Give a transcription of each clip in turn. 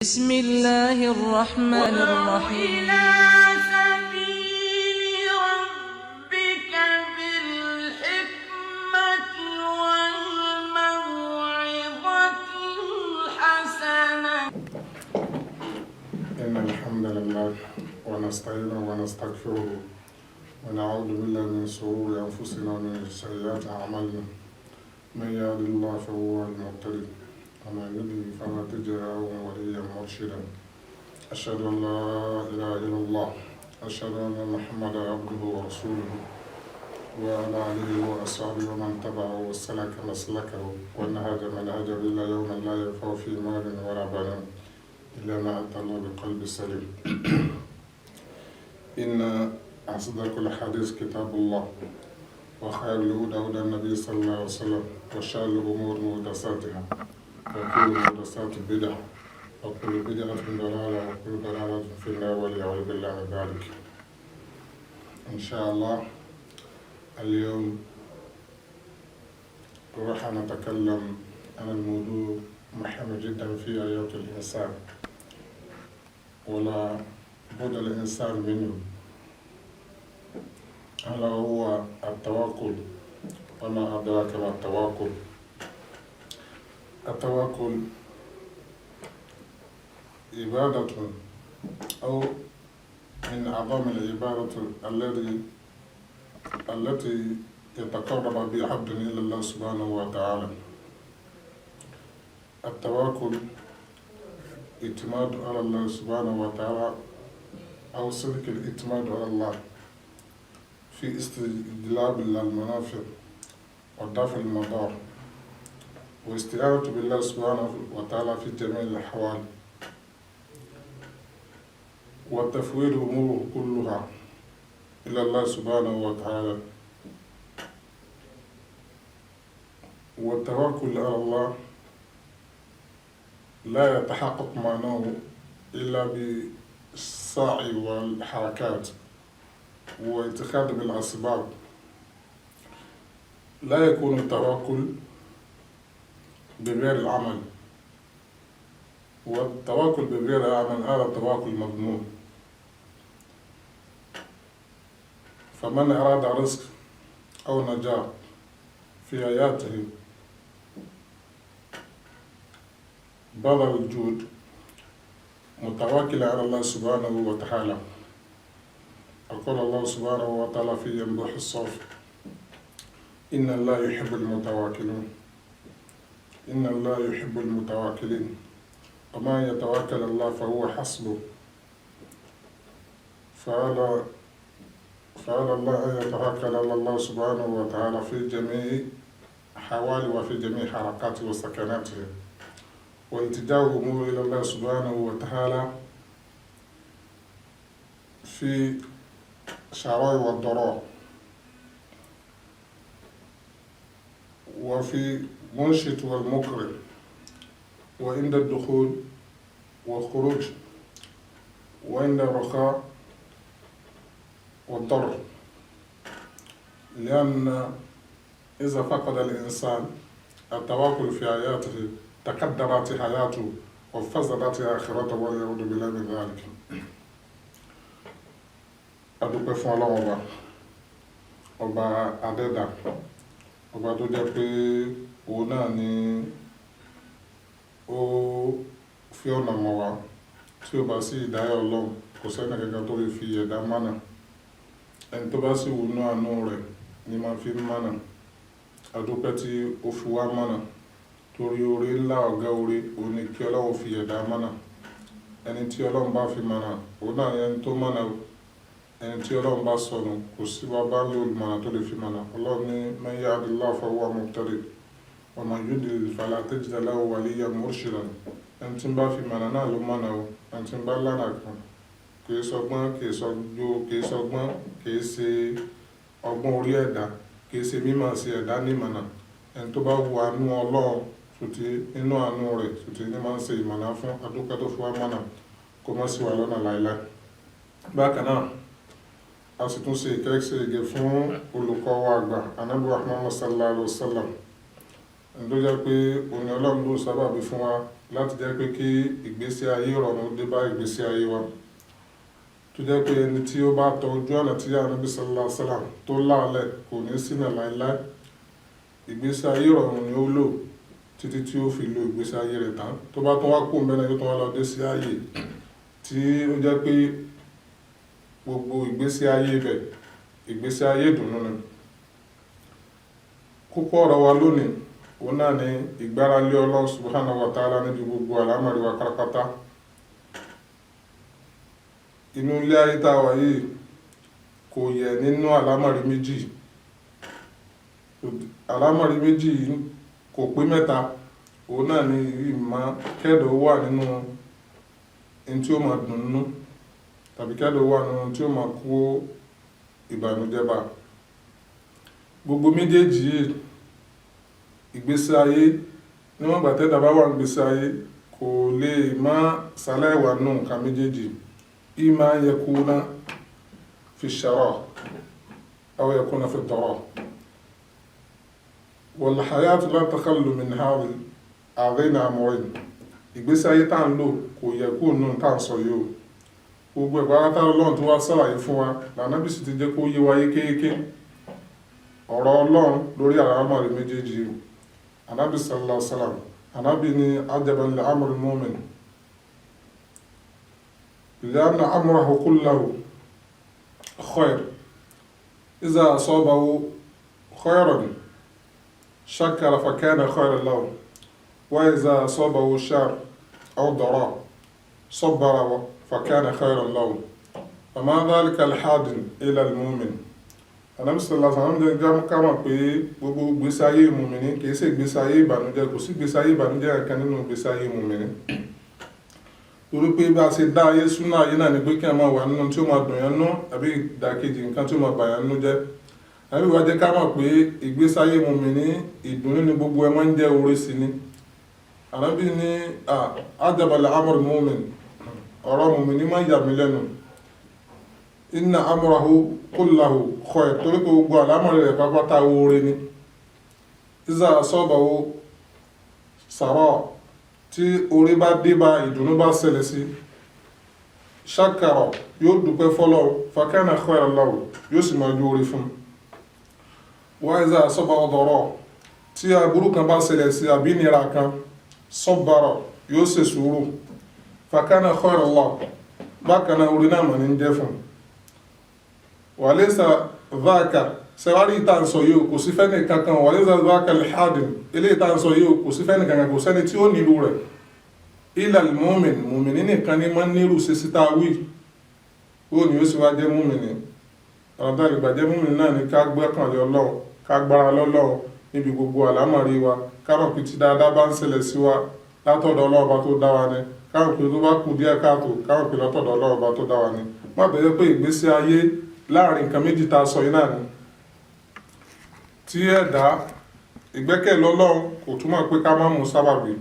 بسم الله الرحمن الرحيم. إلى سبيل ربك بالحكمة والموعظة الحسنة. إن الحمد لله ونستعينه ونستغفره ونعوذ بالله من شرور أنفسنا ومن سيئات أعمالنا. من يهد الله فهو المهتدي ومن يضلل فلا تجد له وليا مرشدا. أشهد أن لا إله إلا الله، أشهد أن محمدا عبده ورسوله وعلى آله وأصحابه ومن تبعه وسلك مسلكه ونهج منهجه إلى يوم لا ينفع فيه مال ولا بنون إلا ما أتى الله بقلب سليم. إن أصدق الحديث كتاب الله، وخير الهدى هدى النبي صلى الله عليه وسلم، وشر الأمور محدثاتها، وكل محدثات بدعة، وكل بدعة ضلالة، وكل ضلالة في النار والعياذ بالله من ذلك. إن شاء الله اليوم راح نتكلم عن الموضوع مهم جدا في حياة الإنسان ولا بد الإنسان منه، ألا هو التوكل. وما أدراك ما التوكل؟ التوكل عبادة أو من أعظم العبادة التي يتقرب بها عبد إلى الله سبحانه وتعالى. التوكل اعتماد على الله سبحانه وتعالى أو صدق الاعتماد على الله في استجلاب المنافع ودفع المضار، واستعانة بالله سبحانه وتعالى في جميع الأحوال، وتفويض أموره كلها إلى الله سبحانه وتعالى. والتوكل على الله لا يتحقق معناه إلا بالسعي والحركات واتخاذ بالأسباب. لا يكون التوكل بغير العمل، والتوكل بغير العمل هذا التوكل مذموم. فمن أراد رزق أو نجاح في حياته بذل الجهد متوكلا على الله سبحانه وتعالى. أقول الله سبحانه وتعالى في ينبوح الصوف: إن الله يحب المتواكلين، إن الله يحب المتواكلين، وما يتوكل الله فهو حسبه. فعلى الله أن يتوكل على الله سبحانه وتعالى في جميع أحواله وفي جميع حركاته وسكناته، والتجاه أمور إلى الله سبحانه وتعالى في الشراء والضراء، وفي منشط والمكره، وعند الدخول والخروج، وعند الرخاء والضر. لأن إذا فقد الإنسان التوكل في حياته تقدرت حياته وفسدت آخرته والعياذ بالله من ذلك. adúpẹ́ fún Ọlọ́run ọba adẹ́dà, ọba tó jẹ́ pé òun náà ni ó fi ọ̀nà mọ̀ wá. Tí ó bá sí ìdáyà Ọlọ́run kò sẹ́ni kankan tó lè fi ẹ̀dá mánà. Ẹni tó bá sì wùnú àánú rẹ̀ ni máa fi mánà. Adúpẹ́ tí ó fi wá mánà, torí oore ńlá ọ̀gá oore òun ni kí Ọlọ́run fi ẹ̀dá mánà. Ẹni tí Ọlọ́run bá fi mánà òun náà ni ẹni tó mánà. Ẹni tí Ọlọ́run bá sọnù kò sí bàbá ní olùmọ̀nà tó lè fi mọ̀nà. Ọlọ́run ní man yahdillahu fahuwa muhtadi wa man yudlil fala tajida lahu waliyyan murshidan. Ẹni tí ń bá fi mọ̀nà náà ló mọ̀nà o. Ẹni tí ń bá lánà kan kìí sọgbọ́n, kìí ṣe ọgbọ́n orí ẹ̀dá, kìí ṣe mímọ̀ sí ẹ̀dá ní mọ̀nà. Ẹni tó bá wu àánú Ọlọ́run sùtì inú àánú rẹ̀ sùtì ní máa ń ṣe ìmọ̀nà fún. Adúpẹ́ tó fi wá mọ̀nà kó má sì wà lọ́nà láìláì. Bákan náà a sì tún ṣe ìkẹ́sẹ̀ẹ́gẹ̀ fún olùkọ́ wa àgbà Ànábì Muhammad sallallahu alaihi wasallam, ẹni tó jẹ́ pé òní Ọlọ́run ló sábàbí fún wa láti jẹ́ pé kí ìgbésí ayé rọrùn dé bá ìgbésí ayé wa, tó jẹ́ pé ẹni tí ó bá tọ ojú ọ̀nà tí Ànábì sallallahu alaihi wasallam tó láàlẹ̀ kò ní ṣìnà láéláé. Ìgbésí ayé rọrùn ni ó lò títí tí ó fi lo ìgbésí ayé rẹ̀ tán. Tó bá tún wá kó mẹ́rin yóò tún wá lọ dé sí ayé tí ó jẹ́ pé gbogbo ìgbésí ayé bẹ̀ ìgbésí ayé ìdùnnú ni. Kókó ọ̀rọ̀ wa lónìí òun náà ni ìgbáralé Allah subhanahu wa ta'ala níbi gbogbo àlámọ̀rí wa pátápátá. Inú ilé ayé tá a wà yìí kò yẹ nínú àlámọ̀rí méjì. Àlámọ̀rí méjì yìí kò pé mẹ́ta. Òun náà ni ìmọ̀ kẹ́dọ̀ wà nínú ẹni tí ó máa dùnnú tàbí kẹ́dọ̀ wà nínú tí ó máa kó ìbànújẹ́ bá. Gbogbo méjèèjì yìí ìgbésí ayé níwọ̀n gbà tẹ́dà bá wà ní ìgbésí ayé kò lè má ṣaláìwà nù nǹkan méjèèjì. Imma yakuna fi shara aw yakuna fi dara. Wal hayatu la takhallu min hadhaini amrayn. Ìgbésí ayé tá ń lò kò yẹ kó nù tá ń sọ yìí o. Gbogbo ìgbàlátà Ọlọ́run tó wá ṣàlàyé fún wa l'Ànábì sì ti jẹ́ kó yé wa yékéyéké ọ̀rọ̀ Ọlọ́run lórí àlámọ̀rí méjèèjì. Ànábì sallallahu alaihi wasallam Ànábì ní ajaban li amri al-mu'min li'anna amrahu kullahu khayr idha asabahu khayran shakara fa kana khayran lahu wa idha asabahu sharr aw dara sabbara fa kana khayran lahu wa ma dhalika al-hadin ila al-mu'min. Ànábì sallallahu alaihi wasallam jẹ́ ká mọ̀ pé gbogbo ìgbésí ayé mùmínì kìí ṣe ìgbésí ayé ìbànújẹ́, kò sí ìgbésí ayé ìbànújẹ́ kan nínú ìgbésí ayé mùmínì. Torí pé bá a ṣe dá ayé súnà ayé náà ni pé kí a máa wà nínú tí ó máa dùn yẹn nú àbí ìdàkejì nǹkan tí ó máa bà yẹn nú jẹ́. Ànábì wa jẹ́ ká mọ̀ pé ìgbésí ayé mùmínì ìdùnnú ni gbogbo ẹ máa ń jẹ́ oore sí ni. Ànábì ní ajabal amri mu'min, ọ̀rọ̀ mùmínì máa ń yà mí lẹ́nu. Inna amrahu kullahu khayr, torí pé gbogbo àlámọ̀rí rẹ̀ pápátá oore ni. Iza asabahu sara, tí oore bá dé bá ìdùnnú bá ṣẹlẹ̀ sí, shakara yóò dúpẹ́ fọ́lọ́run fa kana khayran lahu, yóò sì máa ju oore fún. Wa iza asabahu dara, tí aburú kan bá ṣẹlẹ̀ sí àbí nira kan, sabbara yóò ṣe sùúrù fa kana khayran lahu, bákan náà oore náà mà ní jẹ́ fún. Walaysa dhaka, sẹ́wárí ìta ń sọ yìí kò sí fẹ́ni kankan, walaysa dhaka al-hadin, ilé ìta ń sọ yìí kò sí fẹ́ni kankan, kò sẹ́ni tí ó nílò rẹ̀. Illa al-mu'min, mùmìnì nìkan ní máa ń nírù sí síta wí. Ó ní ó sì wá jẹ́ mùmìnì. Ọ̀nà tá ìgbà jẹ́ mùmìnì náà ni ká gbẹ́kànlé Ọlọ́run, ká gbára lọ́lọ́run níbi gbogbo àlámọ̀rí wa, ká mọ̀ pé tí dáadáa bá ń ṣẹlẹ̀ sí wa látọ̀dọ̀ Ọlọ́run bá tó dá wa ni, ká mọ̀ pé tó bá kù díẹ̀ káàtó, ká mọ̀ pé látọ̀dọ̀ Ọlọ́run bá tó dá wa ni. Má bẹ̀rẹ̀ pé ìgbésí ayé láàrin nǹkan méjì tá a sọ yìí náà ni. Tí ẹ̀dá ìgbẹ́kẹ̀lé Ọlọ́run kò túmọ̀ pé ká má mú sábàbí,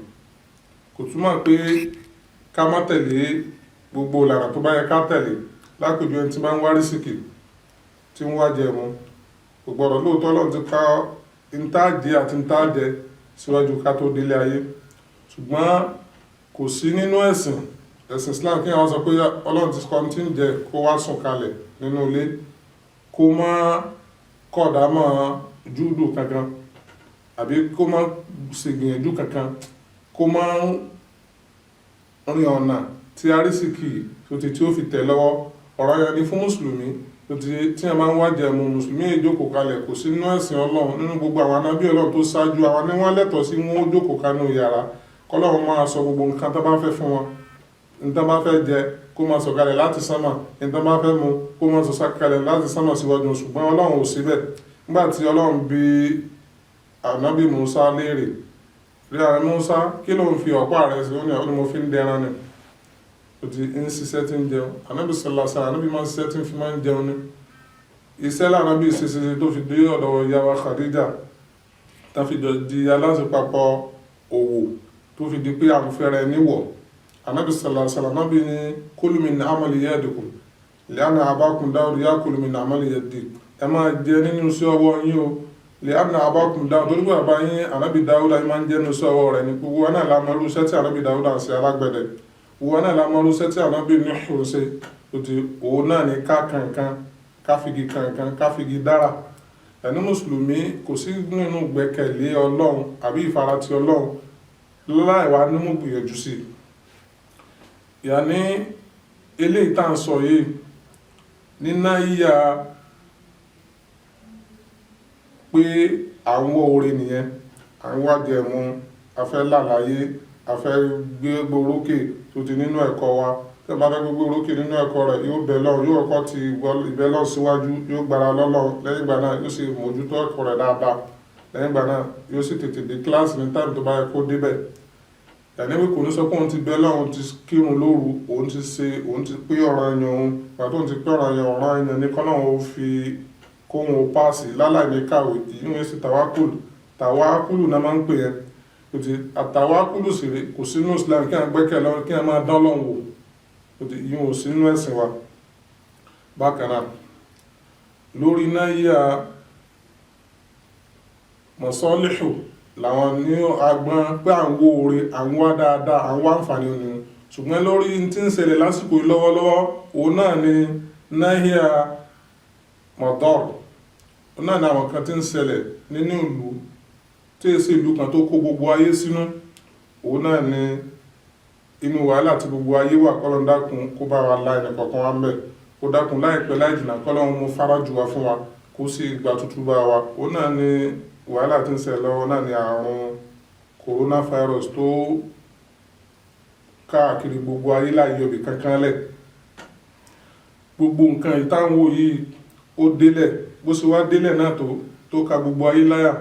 kò túmọ̀ pé ká má tẹ̀lé gbogbo ìlànà tó bá yẹ ká tẹ̀lé. Lápèjú ẹni tí máa ń wá rísìkì tí ń wá jẹmu, kò gbọ́dọ̀ lóòótọ́ Ọlọ́run ti ká ntáàjẹ àti ntáàjẹ síwájú ká tó délé ayé, ṣùgbọ́n kò sí nínú ẹ̀sìn Islam kí wọ́n sọ pé Ọlọ́run ti kọ́ tí ń jẹ kó wá sùn kalẹ̀ nínú ilé, kó má kọ̀dá mọ́ júdù kankan àbí kó má ṣègbìyànjú kankan, kó má rin ọ̀nà tí arísìkì tó ti tí ó fi tẹ̀ lọ́wọ́. Ọ̀rọ̀ yẹn ni fún mùsùlùmí tí a máa ń wá jẹmu. Mùsùlùmí ìjókòó kalẹ̀ kò sí nínú ẹ̀sìn Ọlọ́run. Nínú gbogbo àwọn anábí Ọlọ́run tó ṣáájú, àwọn ni wọ́n lẹ́tọ̀ọ́ sí wọn ó jókòó kanú yàrá kọ́lọ́run máa sọ gbogbo nǹkan tó bá fẹ́ fún wọn. Nǹkan bá fẹ́ jẹ kó máa sọ kalẹ̀ láti sánmà, nǹkan bá fẹ́ mu kó máa sọ kalẹ̀ láti sánmà síwájú. Ṣùgbọ́n Ọlọ́run ò síbẹ̀. Nígbà tí Ọlọ́run bi ànábì Musa léèrè, rí ààrẹ Musa kí ló ń fi ọ̀pá rẹ̀ sí? Ó ní mo fi ń dẹran ni. Ó ti ń ṣiṣẹ́ tí ń jẹun. Ànábì sallallahu alaihi wasallam, ànábì máa ń ṣiṣẹ́ tí ń fi máa ń jẹun ni. Iṣẹ́ lànábì ṣiṣẹ́ tó fi dé ọ̀dọ̀ ìyá wa Khadija, tá fi di aláṣepapọ̀ òwò, tó fi di pé àwọn fẹ́rẹ̀ níwọ̀. Ànábì sallallahu alaihi wasallam, ànábì ní kulu min amali yadikum li'anna abakum Dawud yakulu min amali yadi. Ẹ máa jẹ nínú iṣẹ́ ọwọ́ yín o, lè àmì àbákùn dáhùn torí pé bàbá yín ànábì Dáúdà máa ń jẹ́nu sọ́wọ́ rẹ̀ ní gbogbo wa náà la mọ irúṣẹ́ tí ànábì Dáúdà ń ṣe alágbẹ̀dẹ gbogbo wa náà la mọ irúṣẹ́ tí ànábì Nuhu ṣe òun náà ní ká kankan káfígi kankan káfígi dára ẹni mùsùlùmí kò sí nínú gbẹ́kẹ̀lé Ọlọ́run àbí ìfaratì Ọlọ́run láì wá nímú gbìyànjú sí yàní eléyìí tá à ń sọ yìí níná yíya pé àwọn oore nìyẹn àwọn àjẹmú afẹ́ làlàyé afẹ́ gbégbó rókè tó ti nínú ẹ̀kọ́ wa tí wọ́n bá fẹ́ gbégbó rókè nínú ẹ̀kọ́ rẹ̀ yóò bẹ̀ lọ́run yóò kọ́ ti ìbẹ̀ lọ́run síwájú yóò gbára lọ́lọ́run lẹ́yìn ìgbà náà yóò sì mójútó ẹ̀kọ́ rẹ̀ dáadáa lẹ́yìn ìgbà náà yóò sì tètè dé kíláàsì ní táìmù tó bá yẹ kó débẹ̀ yàníwé kò ní sọ pé òun ti bẹ̀ lọ́run ti kírun lóru òun ti pé ọ̀ranyàn òun pàtó òun ti pé ọ̀ranyàn ní kọ́nà òun fi kóhun ó páàsì láláì ní kàwé ìyún sí tàwákùlù náà máa ń pè yẹn àtàwákùlù sì rí kò sínú Islam kí a gbẹ́kẹ̀ lọ́wọ́ kí a máa dán lọ́wọ́ wò ìyún ò sínú ẹ̀sìn wa bákan náà lórí náà yíya mọ̀sọ́líhù làwọn ní agbọ́n pé à ń wó oore à ń wá dáadáa à ń wá àǹfààní òní ṣùgbọ́n lórí tí ń ṣẹlẹ̀ lásìkò lọ́wọ́lọ́wọ́ òun náà ni náà yíya mọ̀dọ́rù náà ni àwọn kan tí ń ṣẹlẹ̀ nínú ìlú tí èsì ìlú kan tó kó gbogbo ayé sínú òun náà ni inú wàhálà tí gbogbo ayé wà kọ́lọ́n dákun kó bá wa la ẹnì kọ̀ọ̀kan wa ń bẹ̀ kó dákun láìpẹ́ láì jìnnà kọ́lọ́n mú fárájù wa fún wa kó sì gba tútù bá wa òun náà ni wàhálà tí ń ṣẹlẹ̀ lọ́wọ́ náà ni àrùn coronavirus tó káàkiri gbogbo ayé láì yọbì kankan lẹ̀ gbogbo nǹkan ìtàwọn yìí ó délẹ̀ bó ṣe wá délẹ̀ náà tó ka gbogbo ayé láyà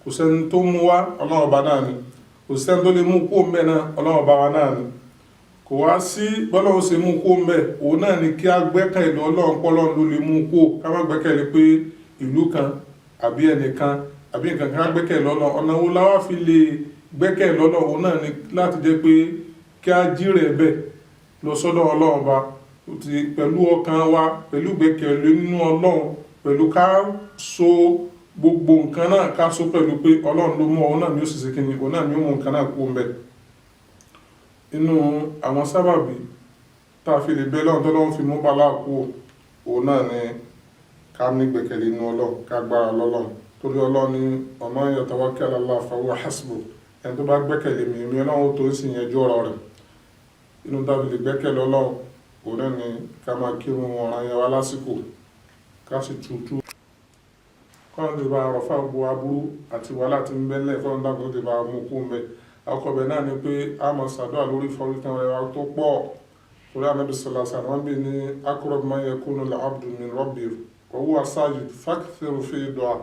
kò sẹ́ni tó mú wá Ọlọ́run ọba náà ni kò sẹ́ni tó lè mú kó mbẹ́ náà Ọlọ́run ọba wa náà ni kò wá sí bọ́lọ́run ṣe mú kó mbẹ́ òun náà ni kí a gbẹ́kẹ̀lé Ọlọ́run pọ́lọ́run ló lè mú kó ká má gbẹ́kẹ̀lé pé ìlú kan àbí ẹnìkan àbí nǹkan kan gbẹ́kẹ̀lé Ọlọ́run ọ̀nà wo la wá fi lè gbẹ́kẹ̀lé Ọlọ́run òun náà ni láti jẹ́ pé kí a jírẹ̀ bẹ̀ lọ sọ́dọ̀ Ọlọ́run ọba pẹ̀lú ọkàn wa pẹ̀lú gbẹ́kẹ̀lé nínú Ọlọ́run pẹ̀lú ká so gbogbo nǹkan náà ká so pẹ̀lú pé Ọlọ́run ló mú òun náà ni ó sì ṣe kíni òun náà ni ó mú nǹkan náà kú mbẹ̀ inú àwọn sábàbí tá a fi lè bẹ́ lọ́run tọ́lọ́run fi mú bàlá kú òun náà ni ká ní gbẹ́kẹ̀lé nínú Ọlọ́run ká gbára lọ́lọ́run torí Ọlọ́run ni ọmọ yatawakkal ala Allah fa huwa hasbuh ẹni tó bá gbẹ́kẹ̀lé mi Ọlọ́run tó sì yẹjú ọ̀rọ̀ rẹ̀ inú tàbí lè gbẹ́kẹ̀lé Ọlọ́run òun náà ni ká máa kírun ọ̀ranyàn wa lásìkò ká sì tutù kọ́nà tó bá rọ̀fà gbogbo aburú àti wàhálà tí ń bẹ́lẹ̀ kọ́nà dàgbà tó bá mú kú mẹ́ akọ̀bẹ̀ náà ni pé a máa ṣàdúrà lórí ìfọwọ́tán rẹ̀ tó pọ̀ torí Ànábì sallallahu alaihi wasallam bí ní aqrab ma yakunu al-abdu min rabbihi wa huwa sajid fakthiru fi du'a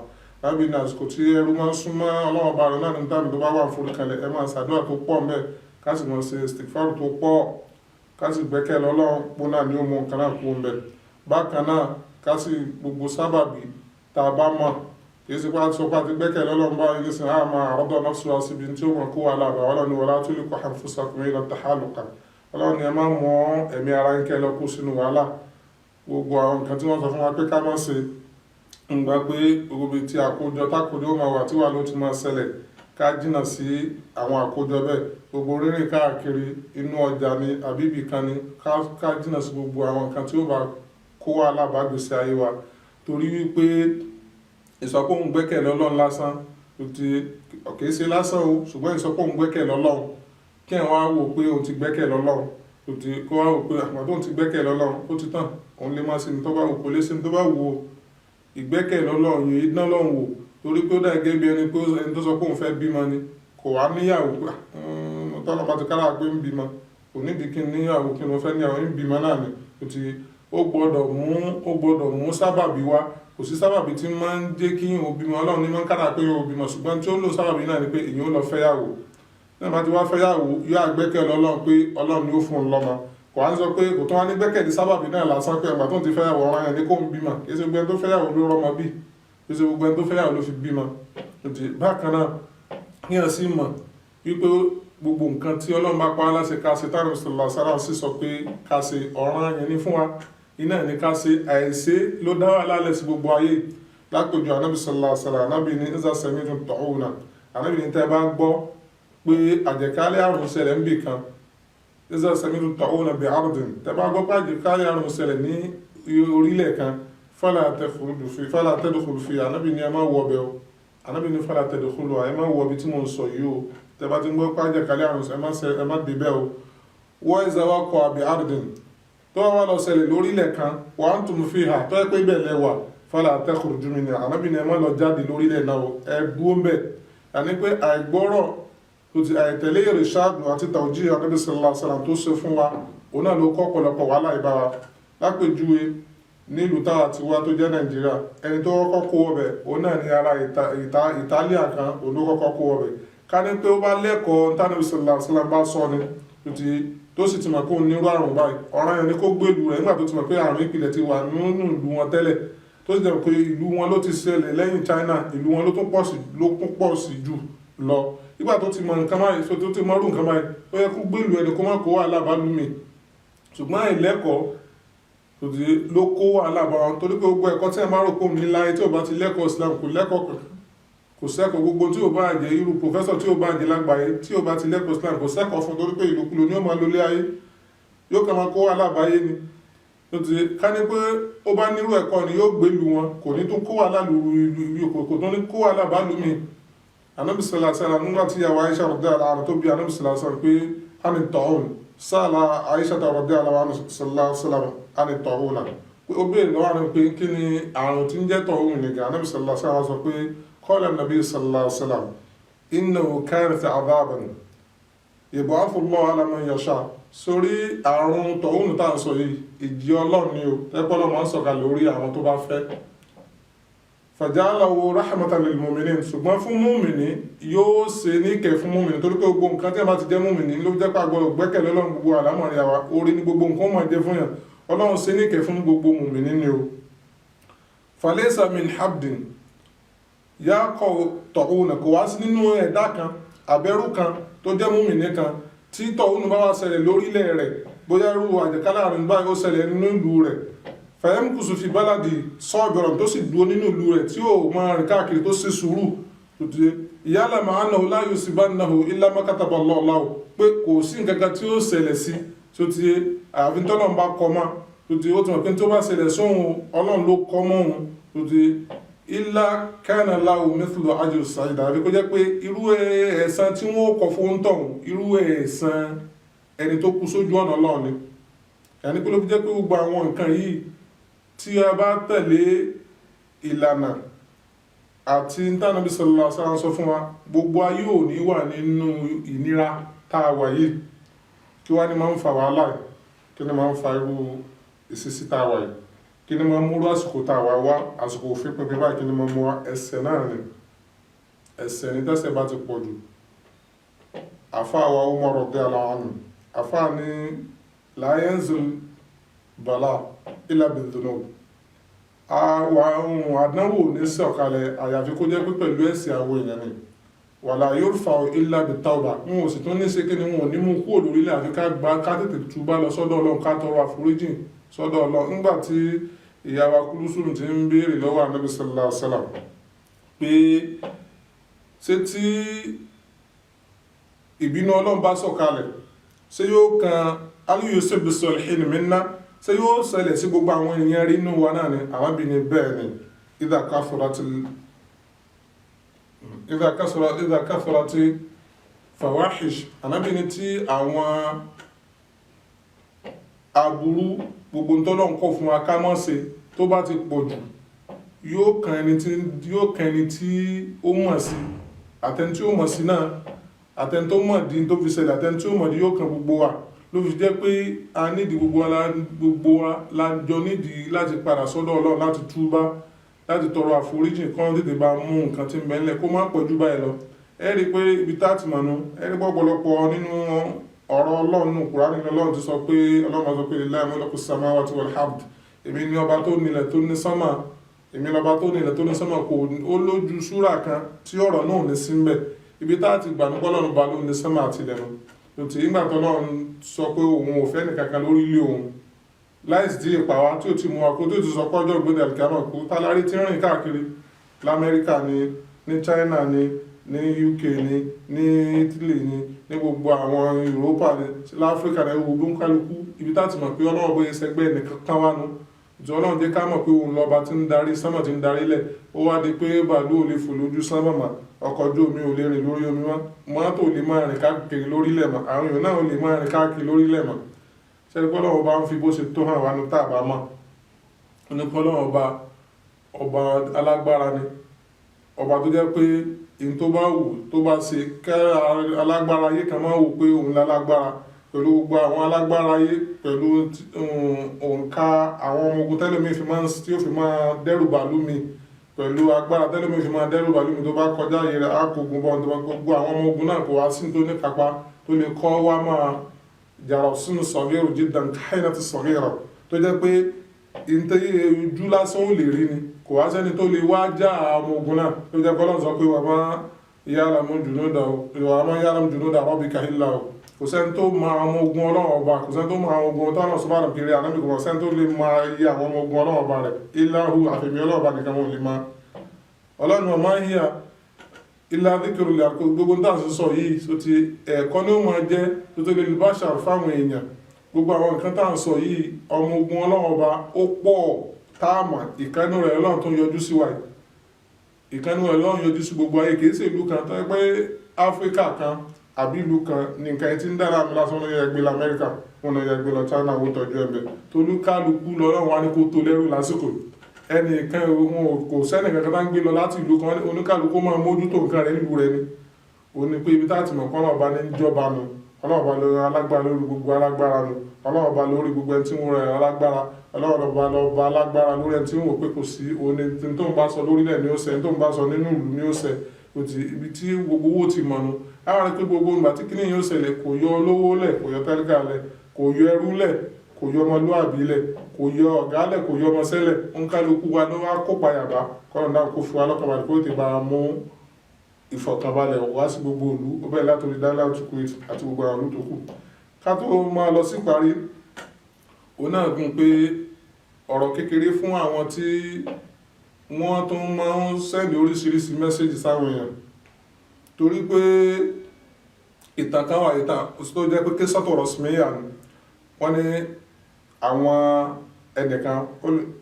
lábí ní àsìkò tí ẹrú máa ń súnmọ́ Ọlọ́run bá rẹ̀ náà ní táàmì tó bá wà fún ìkàlẹ̀ ẹ máa ṣàdúrà tó pọ̀ mẹ́ ká sì máa ṣe istighfar tó pọ̀ ká sì gbẹ́kẹ̀lé Ọlọ́run pọ̀ náà ní ó mú nǹkan náà kú mẹ́ bákan náà ká sì gbogbo sábàbí tá a bá mọ̀ kì í sì pa sọ pé àti gbẹ́kẹ̀lé Ọlọ́run bá yẹ sí àmà àrọ́dọ̀ náà sọ síbi tí ó mọ̀ kó wà láàbà Ọlọ́run ni wala tulqu anfusakum ila tahaluka Ọlọ́run ni ẹ máa mọ ẹ̀mí ara ń kẹ́ lọ kó sínú wàhálà gbogbo àwọn nǹkan tí wọ́n sọ fún wa pé ká má ṣe ń gbà pé gbogbo tí àkójọ tákòjọ máa wà tí wà ló ti máa ṣẹlẹ̀ ká jìnnà sí àwọn àkójọ bẹ́ẹ̀ gbogbo rírìn káàkiri inú ọjà ni àbíbì kan ni ká jìnnà sí gbogbo àwọn nǹkan tí ó bá kó wà lábàgbèsè ayé wa torí wípé ìsọpọ̀hún gbẹ́kẹ̀lé Ọlọ́run lásán kìí ṣe lásán o ṣùgbọ́n ìsọpọ̀hún gbẹ́kẹ̀lé Ọlọ́run kí ẹ̀ wá wò pé òun ti gbẹ́kẹ̀lé Ọlọ́run kó wá wò pé àmọ́ tó ń ti gbẹ́kẹ̀lé Ọlọ́run ó ti tàn òun lè má ṣe ní tó bá wò kó lè ṣe ní tó bá wò ìgbẹ́kẹ̀lé Ọlọ́run yìí dán lọ́run wò torí pé ó dà gẹ́gẹ́ bí ẹni pé ẹni tó sọ pé òun fẹ́ bímọ ni kò wá níyàwó tọ́lọ́ bá ti kára pé ń bímọ kò nídìí kí n níyàwó kí n fẹ́ níyàwó ń bímọ náà ni ó gbọ́dọ̀ mú sábàbí wá kò sí sábàbí tí máa ń jẹ́ kí yín obìmọ̀ Ọlọ́run ní máa ń kára pé yóò bímọ ṣùgbọ́n tí ó lò sábàbí náà ni pé èyàn ó lọ fẹ́yàwó náà bá ti wá fẹ́yàwó yóò àgbẹ́kẹ̀lé Ọlọ́run pé Ọlọ́run ni ó fún un lọ́mọ kò wá ń sọ pé kò tó wá ní gbẹ́kẹ̀lé sábàbí náà lásán pé ẹgbà tó ti fẹ́yàwó ọ̀ràn yẹn ní kó ń bímọ kì í ṣe gbogbo ẹni tó fẹ́yàwó ló rọ́mọ bí kì í ṣe gbogbo ẹni tó fẹ́yàwó ló fi bímọ bákan náà kí ẹ sì mọ̀ wípé gbogbo nǹkan tí Ọlọ́run bá pa á láṣẹ ká ṣe tánà sallallahu alaihi wasallam sì sọ pé ká ṣe ọ̀ràn yẹn ní fún wa iná ní ká ṣe àìṣe ló dá wà lálẹ́ sí gbogbo ayé lápèjọ anábì sallallahu alaihi wasallam anábì ní iza sami'tum ta'una anábì ní tẹ́ bá gbọ́ pé àjẹkálẹ̀ àrùn ṣẹlẹ̀ ń bì kan iza sami'tum ta'una bi ardin tẹ́ bá gbọ́ pé àjẹkálẹ̀ àrùn ṣẹlẹ̀ ní orílẹ̀ kan fala tadkhulu fi anábì ní ẹ má wọ bẹ́ẹ̀ o anábì ní fala tadkhulu ẹ má wọ bí tí mo ń sọ yìí o tẹ́ bá ti gbọ́ pé àjẹkálẹ̀ àrùn ẹ má dé bẹ́ẹ̀ o wọ́n iza waqa bi ardin tó wá lọ ṣẹlẹ̀ lórílẹ̀ kan wa antum fiha tó yẹ pé ibẹ̀ lẹ́wà fala takhruju minha ànábì ní ẹ má lọ jáde lórílẹ̀ náà ẹ dúró ń bẹ̀ àní pé àìgbọ́rọ̀ tó ti àìtẹ̀lé ìrìṣàdùn àti tàwùjí ànábì sallallahu alaihi wasallam tó ṣe fún wa òun náà ló kọ́ ọ̀pọ̀lọpọ̀ wàhálà ìbá wa lápèjúwe nílùú táwa ti wá tó jẹ́ nàìjíríà ẹni tó kọ́kọ́ kó ọbẹ̀ òun náà ní ara ìtàlíà kan òun ló kọ́kọ́ kó ọbẹ̀ ká ní pé ó bá lẹ́kọ̀ọ́ tánàbì sallallahu alaihi wasallam bá sọ ni tó sì ti mọ̀ pé òun nírú àrùn báyìí ọ̀ràn yẹn ni kó gbèlú rẹ̀ nígbà tó ti mọ̀ pé àrùn ìpìlẹ̀ ti wà nínú ìlú wọn tẹ́lẹ̀ tó sì jẹ́ pé ìlú wọn ló ti ṣẹlẹ̀ lẹ́yìn China ìlú wọn ló tún pọ̀ sí jù lọ nígbà tó ti mọ̀ nǹkan báyìí tó ti mọ̀rú nǹkan báyìí ó yẹ kó gbèlú ẹni kó má kó wàhálà bá lùmí ṣùgbọ́n àìlẹ́kọ̀ọ́ ló kó wàhálà bá wọn torí pé gbogbo ẹ̀kọ́ tí ẹ máa rò pé òun ní láyé tí ò bá ti lẹ́kọ̀ọ́ Islam kò lẹ́kọ̀ọ́ kò sẹ́kọ̀ọ́ gbogbo tí ò bá jẹ́ irú pòfẹ́sọ̀ tí ò bá jẹ́ lágbàáyé tí ò bá ti lẹ́kọ̀ọ́ Islam kò sẹ́kọ̀ọ́ fún torí pé ìlòkulò ní ó máa lólé ayé yóò kàn máa kó wà lábáyé ni tó ti ká ní pé ó bá nírú ẹ̀kọ́ ni yóò gbèlú wọn kò ní tún kó wà lálùú ìlú kò tún ní kó wà lábàálù mi Ànábì sallallahu alaihi wasallam nígbà tí ìyàwó Aisha radhiyallahu anha tó bí Ànábì sallallahu alaihi wasallam pé àmì tọ̀hún sáàlà Aisha radhiyallahu anha sallallahu alaihi wasallam àmì tọ̀hún náà ó béèrè lọ́wọ́ rẹ̀ pé kí ni àrùn tí ń jẹ́ tọ̀hún nìkan Ànábì sallallahu alaihi wasallam sọ pé qala an-nabi sallallahu alaihi wasallam innahu kanat 'adhaban yab'athu Allahu 'ala man yasha sórí àrùn tọ̀hún tá à ń sọ yìí ìjì ọlọ́run ni o tẹ́pọ́lọ́ máa ń sọ̀kà lórí àwọn tó bá fẹ́ faja'alahu rahmatan lil mu'minin ṣùgbọ́n fún múmìnì yóò ṣe ní ìkẹ́ fún múmìnì torí pé gbogbo nǹkan tí a bá ti jẹ́ múmìnì ló jẹ́ pé agbọ́dọ̀ gbẹ́kẹ̀lé ọlọ́run gbogbo àlámọ̀rí àwa orí ní gbogbo nǹkan máa jẹ́ fún yàn ọlọ́run ṣe ní ìkẹ́ fún gbogbo múmìnì ni o falaysa min habdin yaqa'u tọ̀hún kò wá sí nínú ẹ̀dá kan àbẹ́rú kan tó jẹ́ múmìnì kan tí tọ̀hún bá wá ṣẹlẹ̀ lórílẹ̀ rẹ̀ bóyá irú àjẹkálẹ̀ àrùn báyìí ó ṣẹlẹ̀ nínú ìlú rẹ̀ fẹ̀yẹ́mùkùsù fi báládì sọ́ọ̀bẹ̀rọ̀ tó sì dúró nínú ìlú rẹ̀ tí ó máa rìn káàkiri tó ṣe sùúrù tó ti ìyálà máa náà láyò sí bá náà ilá mọ́kátàbà lọ́ọ̀láwò pé kò sí nǹkan tí ó ṣẹlẹ̀ sí tó ti àfi tọ́lọ́run bá kọ mọ́ tó ti ó ti mọ̀ pé tó bá ṣẹlẹ̀ sóhun ọlọ́run ló kọ́ mọ́ òun tó ti ilá kánà láwù mẹ́fìlú àjò sàìdà àfi kó jẹ́ pé irú ẹ̀san tí wọ́n kọ fún tọ̀hún irú ẹ̀san ẹni tó kú sójú ọ̀nà ọlọ́run ni ẹni pé ló fi jẹ́ pé gbogbo àwọn nǹkan yìí tí a bá tẹ̀lé ìlànà àti Ànábì sallallahu alaihi wasallam sọ fún wa gbogbo ayé ò ní wà nínú ìnira tá a wà yìí kí wá ní máa ń fa wàhálà kí ni máa ń fa irú ìṣesí tá a wà yìí kí ni máa ń múrú àsìkò tá a wà wá àsìkò òfin pínpín báyìí kí ni máa ń mú wa ẹ̀ṣẹ̀ náà ni ẹ̀ṣẹ̀ ní tẹ́ṣẹ̀ bá ti pọ̀ jù àfáà wa Umar radiyallahu anhu àfáà ní la yanzil bala illa bidhunub àwọn àdánwò ní sọ̀kalẹ̀ àyàfi kó jẹ́ pé pẹ̀lú ẹ̀ṣẹ̀ àwọn èèyàn ni wala yurfa'u illa bitawba wọn ò sì tún ní ṣe kí ni wọn ò ní mú kúrò lórílẹ̀ àfi ká tètè túbá lọ sọ́dọ̀ Ọlọ́run ká tọrọ àforíjìn sọ́dọ̀ Ọlọ́run nígbà tí ìyá wa Kúlúsùmù ti ń béèrè lọ́wọ́ Ànábì sallallahu alaihi wasallam pé ṣé tí ìbínú Ọlọ́run bá sọ̀kalẹ̀ ṣé yóò kan al-yusib bis-salihin minna ṣé yóò ṣẹlẹ̀ sí gbogbo àwọn èèyàn rí inú wa náà ni àwọn bí ní bẹ́ẹ̀ ni idha kathrati fawahish Ànábì ní tí àwọn aburú gbogbo tọ́lọ̀ ń kọ́ fún wa ká mọ́ ṣe tó bá ti pọ̀ jù yóò kan ẹni tí ó mọ̀ sí àtẹni tí ó mọ̀ sí náà àtẹni tó mọ̀ dín tó fi ṣẹlẹ̀ àtẹni tí ó mọ̀ dín yóò kan gbogbo wa ló fi jẹ́ pé a nídìí gbogbo wa lájọ nídìí láti padà sọ́dọ̀ Ọlọ́run láti túbá láti tọrọ àforíjì kan tètè bá mú nǹkan tí ń bẹ nílẹ̀ kó má pọ̀ jù báyìí lọ ẹ rí i pé ibi tá a ti mọ̀ nù ẹ rí pọ̀pọ̀lọpọ̀ nínú ọ̀rọ̀ Ọlọ́run nù Kùránì ní Ọlọ́run ti sọ pé Ọlọ́run sọ pé lillahi mulku samawati wal ard èmi ni ọba tó nílẹ̀ tó ní sánmà èmi lọba tó nílẹ̀ tó ní sánmà kò ó lójú súrà kan tí ọ̀rọ̀ náà ní sí mbẹ̀ ibi tá a ti gbà nípa Ọlọ́run ba ló ní sánmà àti ilẹ̀ nu lòtì ìgbà tó Ọlọ́run sọ pé òun ò fẹ́ nìkankan lórí ilé òun láìsí tí ìpàwá tí ò ti mú wa kó tó ti sọ pọ́jọ́ ìgbéde àlùkìyámà kú tálárí tí ń rìn káàkiri lamẹ́ríkà ni ní China ni ní UK ni ní Italy ni ní gbogbo àwọn Europa ni láfíríkà ní gbogbo ń kálukú ibi tá ti mọ̀ pé ọlọ́run bóyá ẹsẹ̀gbẹ́ nìkan kan wá nu ìjọ ọlọ́run jẹ́ ká mọ̀ pé òun lọ́ba tí ń darí sánmà tí ń darí lẹ̀ ó wá di pé bàálù ò lè fò lójú sánmà mà ọkọ̀ ojú omi ò lè rìn lórí omi mọ́ mọ́tò ò lè máa rìn káàkiri lórílẹ̀ mọ́ àwọn èèyàn náà ò lè máa rìn káàkiri lórílẹ̀ mọ́ ṣẹ́ni pọ́lọ́wọ́ bá ń fi bó ṣe tó hàn wá ní tàbá mọ́ ní pọ́lọ́wọ́ ọba alágbára ni ọba tó jẹ́ pé in tó bá wù tó bá ṣe kẹ́ alágbára ayé kan máa wò pé òun lálágbára pẹ̀lú gbogbo àwọn alágbára ayé pẹ̀lú òǹkà àwọn ọmọ ogun tẹ́lẹ̀mí tí ó fi máa dẹ́rù bàálù mi pẹ̀lú agbára tẹ́lẹ̀mí fi máa dẹ́rù bàálù mi tó bá kọjá ayé rẹ̀ á kó gun bọ́ gbogbo àwọn ọmọ ogun náà kò wá sí tó ní kápá tó lè kọ́ wá máa jàrọ̀ sínú sọ̀rọ̀ jíjàn káyínà ti sọ̀rọ̀ rẹ̀ tó jẹ́ pé ìntẹ́yẹ ojú lásán ò lè rí ni kò wá sẹ́ni tó lè wá já ọmọ ogun náà tó jẹ́ kọ́lọ́ sọ pé wà máa ya'lamu junuda rabbika illa hu kò sẹ́ni tó ma ọmọ ogun ọlọ́run ọba kò sẹ́ni tó ma ọmọ ogun tó náà sọ́bà rẹ̀ kiri ànábì kò sẹ́ni tó lè ma iye àwọn ọmọ ogun ọlọ́run ọba rẹ̀ illa hu àfẹ̀mí ọlọ́run ọba nìkan wọn lè ma ọlọ́run ọmọ hiya illa dhikrul lil gbogbo ń tàṣí sọ yìí tó ti ẹ̀kọ́ ní ó máa jẹ́ tó tó lè lè bá ṣàr fáwọn èèyàn gbogbo àwọn nǹkan tá à ń sọ yìí ọmọ ogun ọlọ́run ọba ó pọ̀ táàmà ìkánú rẹ̀ ọlọ́run tó ń yọjú sí wa ìkánú rẹ̀ ọlọ́run yọjú sí gbogbo ayé kìí ṣe ìlú kan tó yẹ pé áfíríkà kan àbí ìlú kan ní nǹkan tí ń dára mi lásán lóye ẹgbẹ́ lamẹ́ríkà wọn lọ ẹgbẹ́ lọ China owó tọ́jú ẹgbẹ́ tolúkálukú lọ́rọ̀ wa ní kó tó lẹ́rù lásìkò ẹnìkan wọn kò sẹ́nì kankan tá ń gbé lọ láti ìlú kan oníkálukú máa mójútó nǹkan rẹ̀ nílùú rẹ̀ ni ó ní pé ibi táàtì mọ̀ kọ́nà ọba ní ìjọba nu ọlọ́ọ̀ba lórí alágbára lórí gbogbo alágbára nu ọlọ́ọ̀ba lórí gbogbo ẹni tí wọ́n rẹ̀ alágbára ọlọ́ọ̀ba lọ́ba alágbára lórí ẹni tí wọ́n pé kò sí òní tó ń bá sọ lórílẹ̀ ní ó ṣe tó ń bá sọ nínú ìlú ní ó ṣe ibi tí gbogbo owó ti mọ̀ nu àwọn ará pé gbogbo ìgbà tí kíní yóò ṣẹlẹ̀ kò yọ olówó lẹ̀ kò yọ tẹ́lẹ̀kà lẹ̀ kò yọ ẹrú lẹ̀ kò yọ ọmọlúàbí lẹ̀ kò yọ ọ̀gá lẹ̀ kò yọ ọmọṣẹ́ lẹ̀ ń kálukú wa ló wá kópa yàbá kọ́nà náà kó fi wa lọ́kànbalẹ̀ kó ti bá a mú ìfọ̀kànbalẹ̀ wá sí gbogbo ìlú ó bẹ̀rẹ̀ látòrí dáńlá tukú àti gbogbo àwọn ìlú tó kù ká tó máa lọ sí parí òun náà gùn pé ọ̀rọ̀ kékeré fún àwọn tí wọ́n tó máa ń sẹ́ndì oríṣiríṣi mẹ́sẹ́jì sáwọn èèyàn torí pé ìtàn kan wà ìtàn tó jẹ́ pé késàtọ̀ rọ̀sìmíyà ni wọ́n ní àwọn ẹnìkan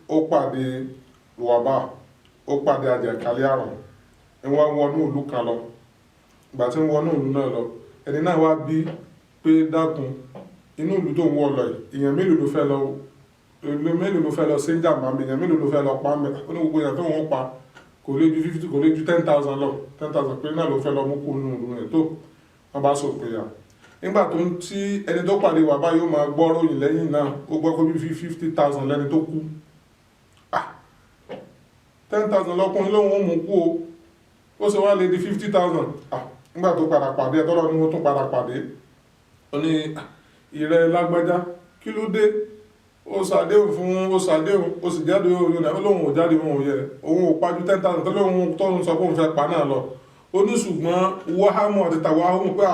ó pàdé wàbá ó pàdé àjàkálẹ̀ àrùn wọ́n wọnú ìlú kan lọ ìgbà tí wọ́n wọnú ìlú náà lọ ẹni náà wá bí pé dákun inú ìlú tó ń wọ́ lọ èèyàn mélòó ló fẹ́ lọ sí jàmbá mi èèyàn mélòó ló fẹ́ lọ pa mẹ́ ó ní gbogbo èèyàn tó ń pa kò lè ju 50 kò lè ju 10,000 lọ 10,000 pé náà ló fẹ́ lọ mú kó nù ìlú rẹ̀ tó wọ́n bá sọ pé yà nígbà tó ń tí ẹni tó pàdé wà báyìí ó máa gbọ́ ròyìn lẹ́yìn náà ó gbọ́ pé bí 50,000 lẹ́ni tó kú 10,000 lọ́kùnrin lóhun ó mú kú o ó ṣe wá lè di 50,000 nígbà tó padà pàdé ẹ̀tọ́lọ́ ní wọ́n tún padà pàdé ó ní ìrẹ́ lágbájá kí ló dé ó ṣàdéhùn fún ó ṣàdéhùn ó sì jáde olóhùn ò jáde wọn ò yẹ òun ò pajú 10,000 tó lóhun tó ń sọ pé òun fẹ́ pa náà lọ ó ní ṣùgbọ́n wàhámù àti tàwáhùn pé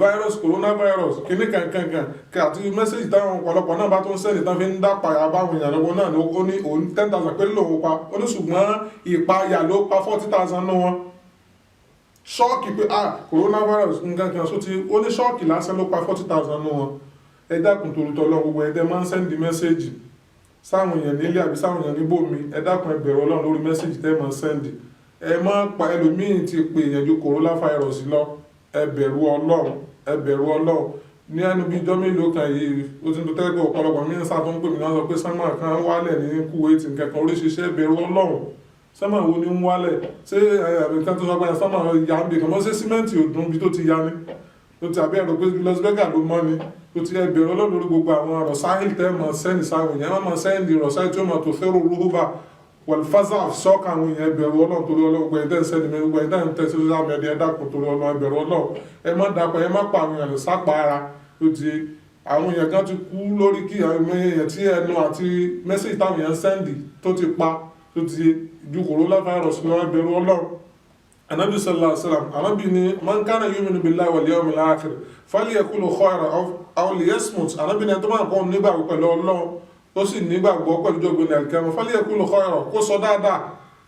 virus coronavirus kìíní kankankan kí àti mẹ́sẹ̀jì táwọn ọ̀pọ̀lọpọ̀ náà bá tó ń sẹ́ni tán fi ń dápa àbáwọn èèyàn lọ́wọ́ náà ó ní òun 10,000 pé lòun pa ó ní ṣùgbọ́n ìpayà ló pa 40,000 nù wọn ṣọ́ọ̀kì pé coronavirus nǹkan só ti ó ní ṣọ́ọ̀kì lásán ló pa 40,000 nù wọn ẹ dákun torútọ́ lọ gbogbo ẹ̀dẹ́ máa ń sẹ́ndì mẹ́sẹ̀jì sáwọn èèyàn nílé àbí sáwọn èèyàn níbòmí ẹ dákun ẹ bẹ̀rù Ọlọ́run lórí mẹ́sẹ̀jì tẹ́ máa sẹ́ndì ẹ má pa ẹlòmíì ti pè èèyàn ju coronavirus lọ ẹ bẹ̀rù Ọlọ́run ní ẹnu bí ijọ́ mélòó kan yìí ó ti ń tó tẹ́lẹ̀ pé ọ̀pọ̀lọpọ̀ mínísà tó ń pè mí náà sọ pé sánmà kan wálẹ̀ ní Kuwait nǹkan kan oríṣiríṣi ẹ bẹ̀rù Ọlọ́run sánmà wo ni ń wálẹ̀ ṣé nǹkan tó sọ pé sánmà ya ń bè kàn mọ́ ṣé símẹ́ǹtì ò dùn bí tó ti ya ni tó ti àbí ẹ̀rọ pé Las Vegas ló mọ́ ni tó ti ẹ bẹ̀rù Ọlọ́run lórí gbogbo àwọn ọ̀rọ̀ sáhìl tẹ́ mọ̀ sẹ́ni sáwọn èèyàn máa sẹ́ni ọ̀rọ̀ sáhìl tí ó mọ̀ tó fẹ́rù rúbà wàlfàzà sọ́ọ̀kà àwọn èèyàn ẹbẹ̀rù Ọlọ́run torí Ọlọ́run gbẹ̀yìn tẹ́ ń sẹ́ni mi gbẹ̀yìn tẹ́ ń tẹ́ sí social media ẹ dákun torí Ọlọ́run ẹbẹ̀rù Ọlọ́run ẹ má dapò ẹ má pa àwọn èèyàn sápá ara tó ti àwọn èèyàn kan ti kú lórí kí àwọn èèyàn tí ẹnu àti mẹ́sẹ̀jì táwọn èèyàn sẹ́ndì tó ti pa tó ti ju coronavirus lọ ẹbẹ̀rù Ọlọ́run anabi sallallahu alaihi wasallam anabi ni man kana yu'minu billahi wal yawmil akhir falyaqul khayran aw liyasmut anabi ni tó máa kọ́ nígbà pẹ̀lú Ọlọ́run tó sì nígbàgbọ́ pẹ̀lú ọjọ́ gbẹ̀dẹ̀ àlùkìyámà falyaqul khayran kó sọ dáadáa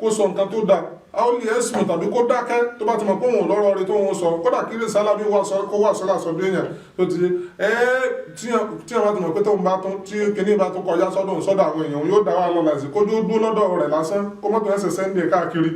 kó sọ nǹkan tó dáa aw liyasmut tàbí kó dákẹ́ tó bá ti mọ̀ pé òun lọ́rọ̀ rẹ̀ tó ń sọ kódà kí lè sálábí kó wà sọ́lá sọ bí èèyàn tó ti tí wọ́n bá ti mọ̀ pé tóun bá tún tí kìíní bá tún kọjá sọ́dọ̀ àwọn èèyàn yóò dá wà lọ́la sí kójú dúró lọ́dọ̀ rẹ̀ lásán kó mọ́tò ẹsẹ̀ sẹ́ńdì ẹ̀ káàkiri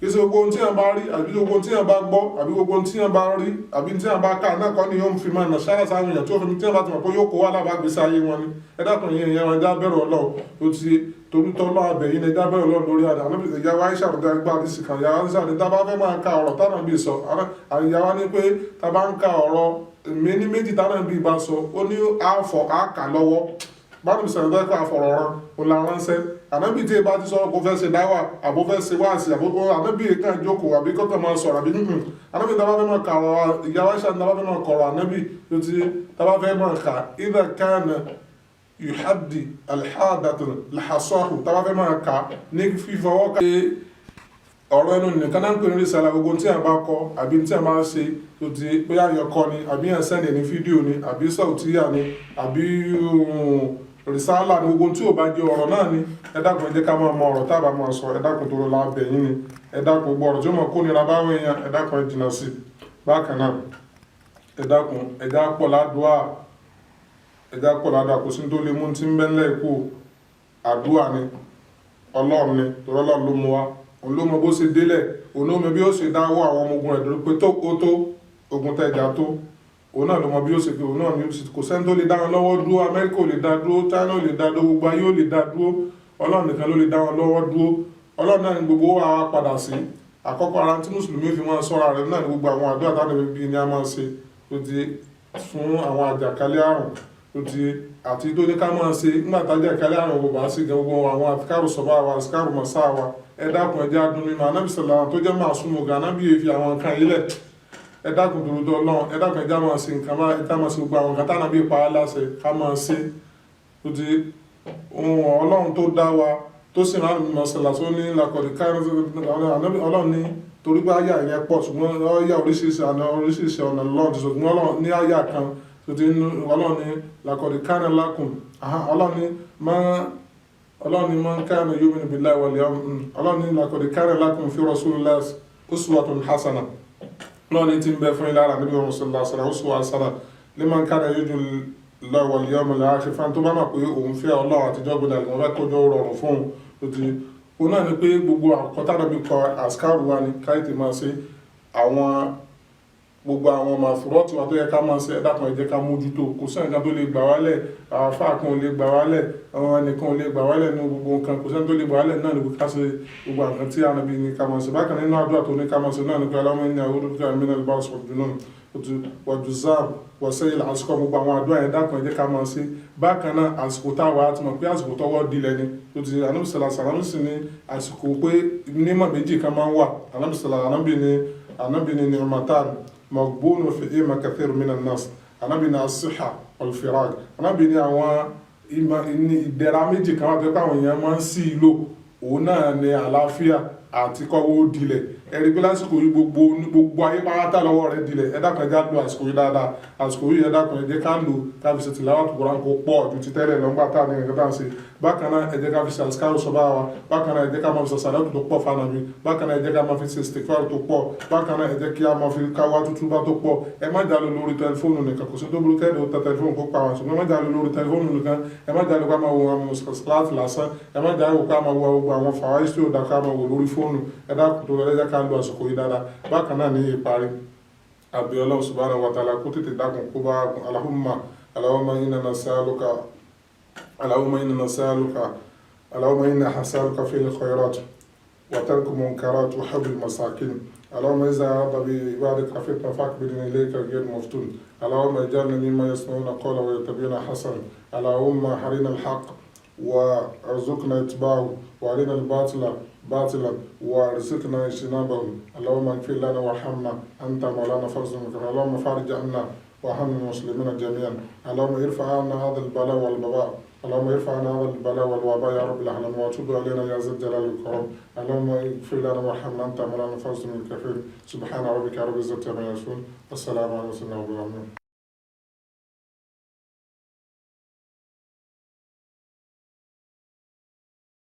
kí sí gbogbo ohun tí yàn bá rí àbí gbogbo ohun tí yàn bá gbọ́ àbí gbogbo ohun tí yàn bá rí àbí tí yàn bá ká náà kọ́ ni yóò fi máa nà sára sáwọn èèyàn tí ó fi tí yàn bá ti mọ̀ pé yóò kó wá lábàgbèsè ayé wọn ni ẹ dákun yẹn ìyẹn wọn já bẹ̀rù Ọlọ́run tó ti torítọ́ lọ́ àbẹ̀yìn ẹja bẹ̀rù Ọlọ́run lórí àdá anábìsẹ̀ ìyá wa Aisha rọ̀dá gbá àdìsí kan ìyá wa Aisha ní tá bá fẹ́ máa ka ọ̀rọ̀ tánà bí sọ ìyá wa ní pé tá bá ń ka ọ̀rọ̀ méjì tánà bí bá sọ ó ní àfọ̀ àkà lọ́wọ́ báwo sọ̀rọ̀ bẹ́ẹ̀ kó àfọ̀rọ̀ rán o la ránṣẹ́ ànábì tí bá ti sọ̀rọ̀ kó fẹ́ ṣe dáwà àbó fẹ́ ṣe wáàsí àbó ànábì kan jókòó àbí kọ́tọ̀ máa sọ̀rọ̀ àbí ànábì tá bá fẹ́ máa kàrọ̀ ìyá wa Aisha tá bá fẹ́ máa kọ̀rọ̀ ànábì tó ti tá bá fẹ́ máa kà idha kana yuhaddi alhadatu lahasahu tá bá fẹ́ máa kà ní fífọwọ́ ká ọ̀rọ̀ ẹnu nìkan náà ń pè ní ìsàlẹ̀ gbogbo tí a bá kọ àbí tí a máa ṣe tó ti pé àyọkọ ni àbí yẹn sẹ́ndì ní fídíò ni àbí sọ̀tíyà ni àbí rìsáàlà ní gbogbo tí ò bá jẹ́ ọ̀rọ̀ náà ni ẹ dákun ẹ jẹ́ ká máa mọ ọ̀rọ̀ tá a bá máa sọ ẹ dákun tó lọ lábẹ́ yín ni ẹ dákun gbọ́ ọ̀rọ̀ tí ó mọ̀ kó nira báwọn èèyàn ẹ dákun ẹ jìnnà sí bákan náà ẹ dákun ẹ já pọ̀ ládùá kò sí tó lè mú tí ń bẹ́ńlẹ̀ kú àdúrà ni Ọlọ́run ni tòrọ́ Ọlọ́run ló mú wa òun ló mọ bó ṣe délẹ̀ òun ló mọ bí ó ṣe dáwọ́ àwọn ọmọ ogun rẹ̀ dúró pé tó kó tó ogun tẹ̀jà tó òun náà ló mọ bí ó ṣe pé òun náà ní kò sẹ́ni tó lè dá wọn lọ́wọ́ dúró Amẹ́ríkà ò lè dá dúró China ò lè dá dúró gbogbo ayé ò lè dá dúró Ọlọ́run nìkan ló lè dá wọn lọ́wọ́ dúró Ọlọ́run náà ní gbogbo wa padà sí àkọ́kọ́ ara tí mùsùlùmí fi máa sọ́ra rẹ̀ náà ní gbogbo àwọn àdúrà táwọn ẹbí ni a máa ṣe tó ti fún àwọn àjàkálẹ̀ àrùn tó ti àti tó ní ká máa ṣe nígbà tájà àjàkálẹ̀ àrùn gbogbo sí gbogbo àwọn àfikárù sọ̀bá wa àfikárù mọ̀sá wa ẹ dákun ẹ jẹ́ adùn nínú Ànábì sallallahu tó jẹ́ máa súnmọ́ gan Ànábì èéfi àwọn nǹkan yìí lẹ̀ ẹ dákun dòdò Ọlọ́run ẹ dákun ẹ já máa ṣe nǹkan máa ẹ já máa ṣe gbogbo àwọn nǹkan tánàbí pa á láṣẹ ká máa ṣe tó ti ohun Ọlọ́run tó dá wa tó sì rán mi mọ̀sálà tó ní làkọ̀dí Ọlọ́run ní torí pé àyà yẹn pọ̀ ṣùgbọ́n àyà oríṣiríṣi ọ̀nà Ọlọ́run ti ṣùgbọ́n Ọlọ́run ní àyà kan tó ti Ọlọ́run ní làkọ̀dí kana lakum Ọlọ́run ni man kana yu'minu billahi wal yawmil Ọlọ́run ni laqad kana lakum fi rasulillahi uswatun hasana Ọlọ́run ni tí ń bẹ fún ìlara níbi ọmọ sallallahu alaihi wasallam uswatun hasana liman kana yarju Allaha wal yawmal akhir fún tó bá máa pé òun fẹ́ Ọlọ́run àtijọ́ gbọdọ̀ lọ́wọ́ fẹ́ kójọ́ rọrùn fún un ti òun náà ni pé gbogbo àkọ́tà náà bí kọ àsìkárù wa ni káyìtì máa ṣe gbogbo àwọn màfúrọ́tì wa tó yẹ ká máa ṣe ẹ dákun ẹ jẹ́ ká mójútó kò sẹ́ni kan tó lè gbà wálẹ̀ àáfàá kan ò lè gbà wálẹ̀ àwọn ẹnìkan ò lè gbà wálẹ̀ ní gbogbo nǹkan kò sẹ́ni tó lè gbà wálẹ̀ náà ní ká ṣe gbogbo nǹkan tí Ànábì ní ká máa ṣe bákan nínú àdúrà tó ní ká máa ṣe náà ní pé aláwọ̀ ẹni àwọn olùdókòwò àmì náà bá sọ̀rọ̀ jù náà wàdùzáàbù wọ̀sẹ́yìn àsìkò gbogbo àwọn àdúrà yẹn dákun ẹ jẹ́ ká máa ṣe bákan náà àsìkò táwa á ti mọ̀ pé àsìkò tọwọ́ dilẹ̀ ni tó ti Ànábì sallallahu alaihi wasallam ní àsìkò pé nímọ̀ méjì kan máa ń wà Ànábì ní ni'matan مغبون فيهما كثير من الناس Ànábì ní الصحة والفراغ Ànábì ní àwọn ìdẹ̀ra méjì kan wà tó pé àwọn èèyàn máa ń sí ìlò òun náà ní àlàáfíà àti kọ́wọ́ dilẹ̀ ẹ̀rí pé lásìkò yìí gbogbo ayé pátá lọ́wọ́ rẹ̀ dilẹ̀ ẹ dákun ẹ já lo àsìkò yìí dáadáa àsìkò yìí ẹ dákun ẹ jẹ́ ká lò ká fi ṣe tìláwàtù Kùránì kó pọ̀ ju ti tẹ́lẹ̀ lọ́gbà tá ní ẹ̀ka tá à ń ṣe bákan náà ẹ jẹ́ ká fi ṣe àsìkárù sọ́bà wa bákan náà ẹ jẹ́ ká máa fi ṣe sàlátù tó pọ̀ fánàbí bákan náà ẹ jẹ́ ká máa fi ṣe istighfar tó pọ̀ bákan náà ẹ jẹ́ kí a máa fi káwá tútúbá tó pọ̀ ẹ má jà lọ lórí tẹlifóònù nìkan kò sí tó burú kẹ́ẹ̀dẹ̀ ó tẹ tẹlifóònù kó pa àwọn ṣùgbọ́n ẹ má jà lọ lórí tẹlifóònù nìkan ẹ má jà lọ ká máa wo àwọn sàlátù lásán ẹ má jà lọ ká máa wo gbogbo àwọn fàwáìsì tí ó dá ká máa wo lórí fóònù ẹ dákun tó lọ ká lo àsìkò yìí dáadáa bákan náà ní ìparí àbí Ọlọ́run subhanahu wa ta'ala kó tètè dákun kó bá Allahumma inna nas'aluka حسالك في الخيرات وترك منكرات وحب المساكين اللهم إذا أراد بعبادك فتنة فاقبضني إليك غير مفتون اللهم اجعلنا مما يسمعون قولا ويتبعون حسنا اللهم أرنا الحق وارزقنا اتباعه وارنا الباطل باطلا وارزقنا اجتنابه اللهم اغفر لنا وارحمنا أنت مولانا فارزقنا اللهم فارج عنا وهم المسلمين جميعا اللهم ارفع عنا هذا البلاء والوباء اللهم ارفع عنا هذا البلاء والوباء يا رب العالمين وتب علينا يا ذا الجلال والإكرام اللهم اغفر لنا وارحمنا أنت مولانا فارزقنا الكفير سبحان ربك رب العزة عما يصفون والسلام على المرسلين